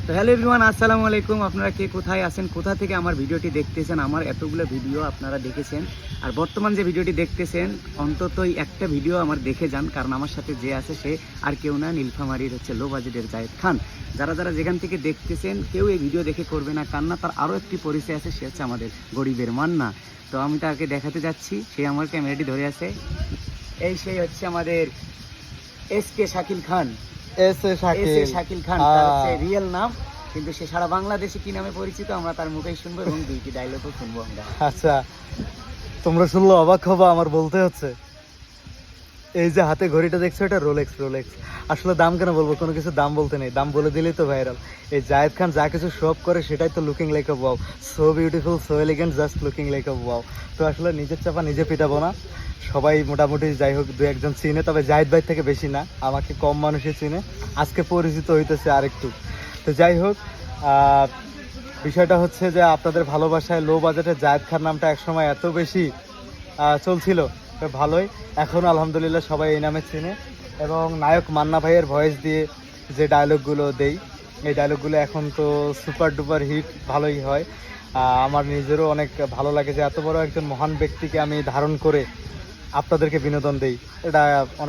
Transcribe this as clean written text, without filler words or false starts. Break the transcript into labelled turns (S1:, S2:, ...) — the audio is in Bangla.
S1: তো হ্যালো এভরিওয়ান, আসসালামু আলাইকুম। আপনারা কে কোথায় আছেন, কোথা থেকে আমার ভিডিওটি দেখতেছেন? আমার এতগুলো ভিডিও আপনারা দেখেছেন, আর বর্তমান যে ভিডিওটি দেখতেছেন অন্তত একটা ভিডিও আমার দেখে যান, কারণ আমার সাথে যে আছে সে আর কেউ না, নীলফামারীর হচ্ছে লো বাজেটের জায়েদ খান। যারা যারা যেখান থেকে দেখতেছেন কেউ এই ভিডিও দেখে করবে না কান্না। তার আরও একটি পরিচয় আছে, সে হচ্ছে আমাদের গরিবের মান্না। তো আমি তাকে দেখাতে যাচ্ছি, সে আমার ক্যামেরাটি ধরে আছে। এই সেই হচ্ছে আমাদের SK Shakil Khan. S A Shakil Khan তার হচ্ছে রিয়েল নাম, কিন্তু সে সারা বাংলাদেশে কি নামে পরিচিত আমরা তার মুখেই শুনবো এবং দুইটি ডায়লগও শুনবো আমরা।
S2: আচ্ছা, তোমরা শুনলো অবাক হবা, আমার বলতে হচ্ছে। এই যে হাতে ঘড়িটা দেখছো, এটা রোলেক্স। আসলে দাম কেন বলবো, কোনো কিছু দাম বলতে নেই, দাম বলে দিলেই তো ভাইরাল। এই জায়েদ খান যা কিছু শপ করে সেটাই তো লুকিং লাইক আ wow, so beautiful, so elegant, just looking like আ ওয়াও। তো আসলে নিজের চাপা নিজে পিটাবো না, সবাই মোটামুটি যাই হোক দু একজন চিনে, তবে জায়েদ ভাই থেকে বেশি না, আমাকে কম মানুষই চিনে, আজকে পরিচিত হইতেছে আরেকটু। তো যাই হোক, বিষয়টা হচ্ছে যে আপনাদের ভালোবাসায় লো বাজেটে জায়েদ খান নামটা একসময় এত বেশি চলছিল, তো ভালোই, এখন আলহামদুলিল্লাহ সবাই এই নামে চেনে। এবং নায়ক মান্না ভাইয়ের ভয়েস দিয়ে যে ডায়লগগুলো দেই, এই ডায়লগগুলো এখন তো সুপার ডুপার হিট, ভালোই হয়। আমার নিজেরও অনেক ভালো লাগে যে এত বড় একজন মহান ব্যক্তিকে আমি ধারণ করে আপনাদেরকে বিনোদন দেই, এটা অনেক